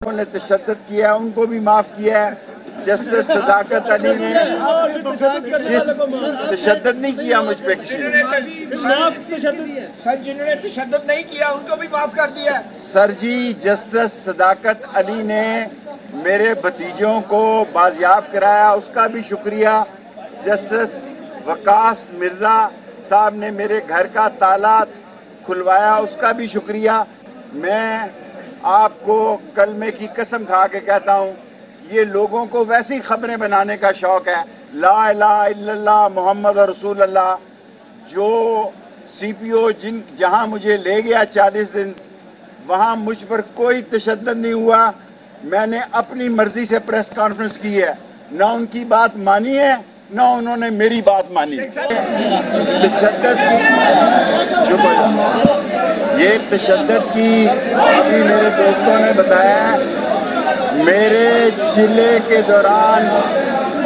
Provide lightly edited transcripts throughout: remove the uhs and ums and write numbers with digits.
انہوں نے تشدد کیا ہے ان کو بھی معاف کیا ہے. جسٹس صداقت علی نے تشدد نہیں کیا مجھ پہ کسی نے. سر جنہوں نے تشدد نہیں کیا ان کو بھی معاف کر دیا. سر جی جسٹس صداقت علی نے میرے بھتیجوں کو بازیاب کرایا اس کا بھی شکریہ. جسٹس وقاص مرزا صاحب نے میرے گھر کا تالا کھلوایا اس کا بھی شکریہ. میں آپ کو کلمے کی قسم کھا کے کہتا ہوں یہ لوگوں کو ویسی خبریں بنانے کا شوق ہے. لا الہ الا اللہ محمد رسول اللہ. جو سی پی او جہاں مجھے لے گیا 40 دن وہاں مجھ پر کوئی تشدد نہیں ہوا. میں نے اپنی مرضی سے پریس کانفرنس کی ہے. نہ ان کی بات مانی ہے نہ انہوں نے میری بات مانی. تشدد کی یہ تشدد کی ابھی میرے دوستوں نے بتایا میرے چلے کے دوران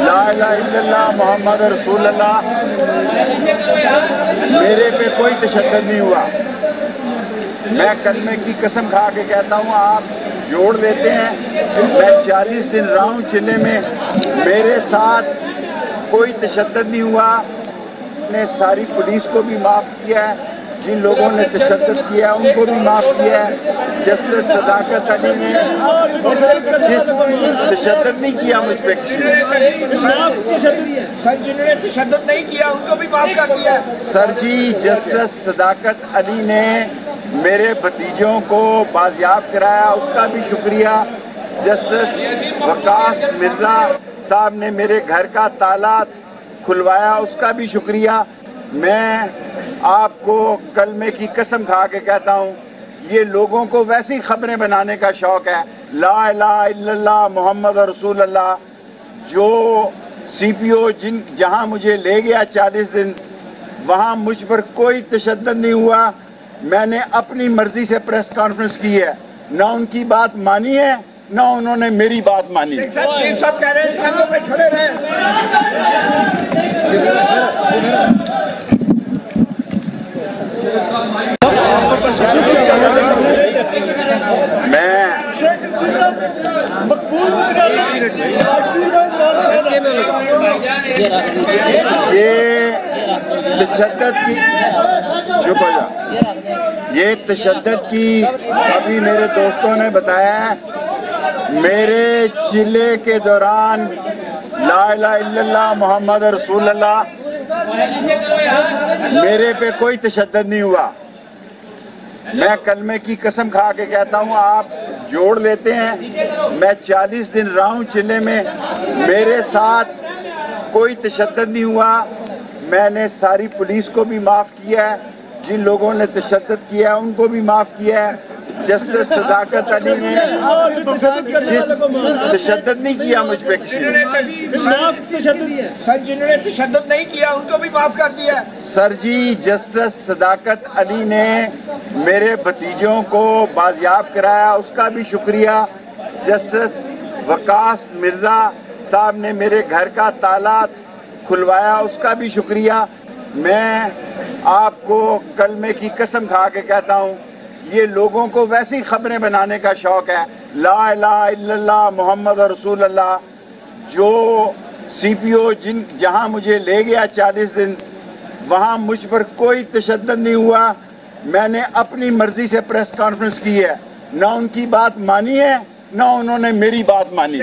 لا الہ الا اللہ محمد رسول اللہ میرے پہ کوئی تشدد نہیں ہوا. میں کلمے کی قسم کھا کے کہتا ہوں آپ جوڑ لیتے ہیں. میں 40 دن رہا ہوں چلے میں میرے ساتھ کوئی تشدد نہیں ہوا. نے ساری پولیس کو بھی معاف کیا ہے. جن لوگوں نے تشدد کیا ان کو بھی معاف کیا ہے. جسٹس صداقت علی نے تشدد نہیں کیا مجھ پہ کسی نے. سر جنہوں نے تشدد نہیں کیا ان کو بھی معاف کر دیا. سر جی جسٹس صداقت علی نے میرے بھتیجوں کو بازیاب کرایا اس کا بھی شکریہ. جسٹس وقاص مرزا صاحب نے میرے گھر کا تالا کھلوایا اس کا بھی شکریہ. میں آپ کو کلمے کی قسم کھا کے کہتا ہوں یہ لوگوں کو ویسی خبریں بنانے کا شوق ہے. لا الہ الا اللہ محمد رسول اللہ. جو سی پی او جہاں مجھے لے گیا 40 دن وہاں مجھ پر کوئی تشدد نہیں ہوا. میں نے اپنی مرضی سے پریس کانفرنس کی ہے. نہ ان کی بات مانی ہے نہ انہوں نے میری بات مانی. سب کہہ رہے ہیں پہ کھڑے رہے. یہ تشدد کی ابھی میرے دوستوں نے بتایا میرے چلے کے دوران لا الہ الا اللہ محمد رسول اللہ میرے پہ کوئی تشدد نہیں ہوا. میں کلمے کی قسم کھا کے کہتا ہوں آپ جوڑ لیتے ہیں. میں 40 دن رہا ہوں چلے میں میرے ساتھ کوئی تشدد نہیں ہوا. میں نے ساری پولیس کو بھی معاف کیا ہے. جن لوگوں نے تشدد کیا ان کو بھی معاف کیا ہے. جسٹس صداقت علی نے تشدد نہیں کیا مجھ پہ کسی نے. سر جنہوں نے تشدد نہیں کیا ان کو بھی معاف کر دیا. سر جی جسٹس صداقت علی نے میرے بھتیجوں کو بازیاب کرایا اس کا بھی شکریہ. جسٹس وقاص مرزا صاحب نے میرے گھر کا تالا کھلوایا اس کا بھی شکریہ. میں آپ کو کلمے کی قسم کھا کے کہتا ہوں یہ لوگوں کو ویسی خبریں بنانے کا شوق ہے. لا الہ الا اللہ محمد رسول اللہ. جو سی پی او جہاں مجھے لے گیا 40 دن وہاں مجھ پر کوئی تشدد نہیں ہوا. میں نے اپنی مرضی سے پریس کانفرنس کی ہے. نہ ان کی بات مانی ہے نہ انہوں نے میری بات مانی.